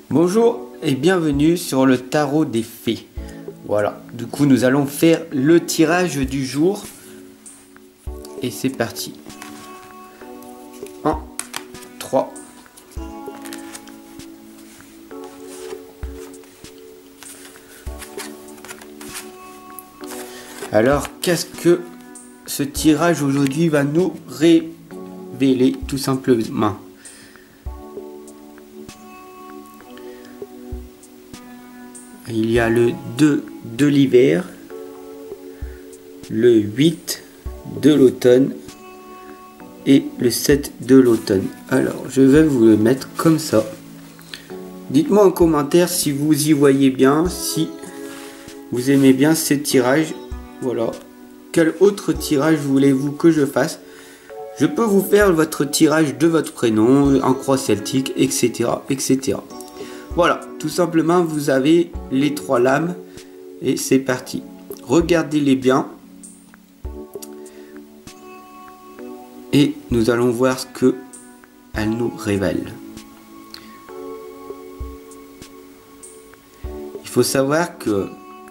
Bonjour et bienvenue sur le tarot des fées. Voilà, du coup nous allons faire le tirage du jour. Et c'est parti. 1, 3. Alors, qu'est-ce que ce tirage aujourd'hui va nous révéler tout simplement? Il y a le 2 de l'hiver, le 8 de l'automne et le 7 de l'automne. Alors, je vais vous le mettre comme ça. Dites-moi en commentaire si vous y voyez bien, si vous aimez bien ce tirage. Voilà. Quel autre tirage voulez-vous que je fasse? Je peux vous faire votre tirage de votre prénom, en croix celtique, etc. etc. Voilà, tout simplement, vous avez les 3 lames et c'est parti. Regardez-les bien. Et nous allons voir ce que elles nous révèlent. Il faut savoir que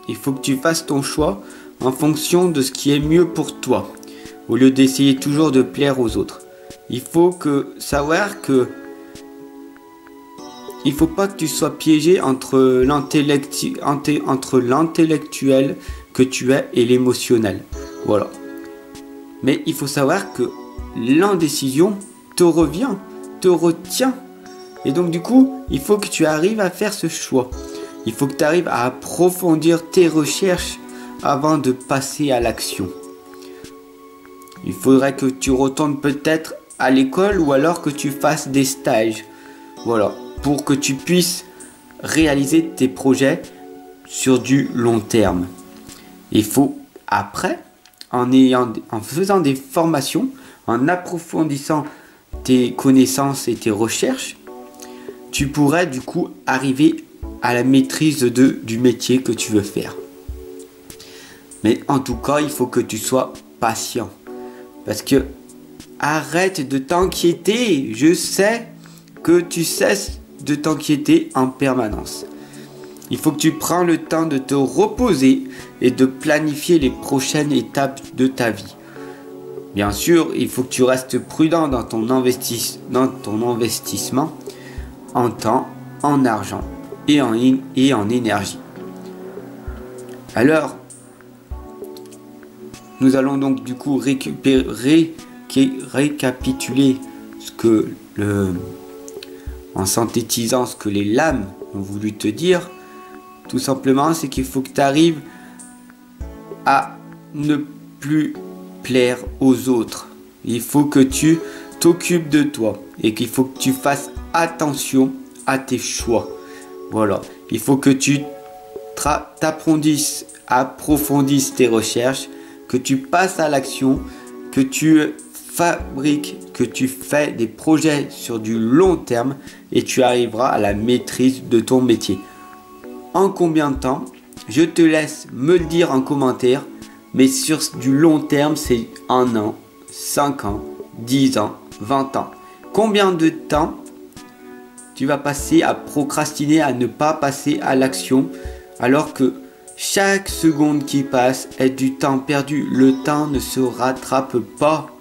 il faut que tu fasses ton choix en fonction de ce qui est mieux pour toi, au lieu d'essayer toujours de plaire aux autres. Il faut savoir que il faut pas que tu sois piégé entre l'intellectuel que tu es et l'émotionnel. Voilà. Mais il faut savoir que l'indécision te revient, te retient. Et donc du coup, il faut que tu arrives à faire ce choix. Il faut que tu arrives à approfondir tes recherches avant de passer à l'action. Il faudrait que tu retournes peut-être à l'école ou alors que tu fasses des stages. Voilà. Pour que tu puisses réaliser tes projets sur du long terme. Il faut après, en faisant des formations, en approfondissant tes connaissances et tes recherches, tu pourrais du coup arriver à la maîtrise du métier que tu veux faire. Mais en tout cas, il faut que tu sois patient. Parce que arrête de t'inquiéter. Je sais que tu cesses de t'inquiéter en permanence. Il faut que tu prends le temps de te reposer et de planifier les prochaines étapes de ta vie. Bien sûr, il faut que tu restes prudent dans ton investissement en temps, en argent et en énergie. Alors, nous allons donc du coup récapituler ce que en synthétisant ce que les lames ont voulu te dire. Tout simplement, c'est qu'il faut que tu arrives à ne plus plaire aux autres. Il faut que tu t'occupes de toi et qu'il faut que tu fasses attention à tes choix. Voilà. Il faut que tu approfondisses tes recherches, que tu passes à l'action, que tu fabriques, que tu fais des projets sur du long terme et tu arriveras à la maîtrise de ton métier. En combien de temps? Je te laisse me le dire en commentaire, mais sur du long terme, c'est 1 an, 5 ans, 10 ans, 20 ans. Combien de temps tu vas passer à procrastiner, à ne pas passer à l'action, alors que chaque seconde qui passe est du temps perdu. Le temps ne se rattrape pas.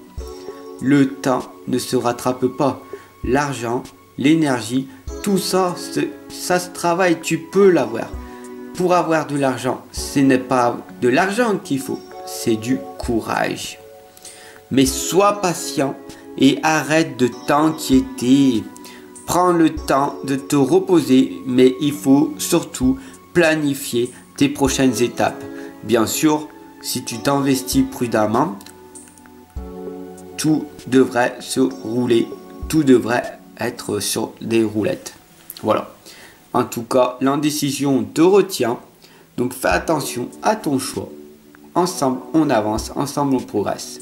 Le temps ne se rattrape pas. L'argent, l'énergie, tout ça, ça se travaille, tu peux l'avoir. Pour avoir de l'argent, ce n'est pas de l'argent qu'il faut, c'est du courage. Mais sois patient et arrête de t'inquiéter. Prends le temps de te reposer, mais il faut surtout planifier tes prochaines étapes. Bien sûr, si tu t'investis prudemment, tout devrait se rouler, tout devrait être sur des roulettes. Voilà. En tout cas, l'indécision te retient, donc fais attention à ton choix. Ensemble, on avance, ensemble, on progresse.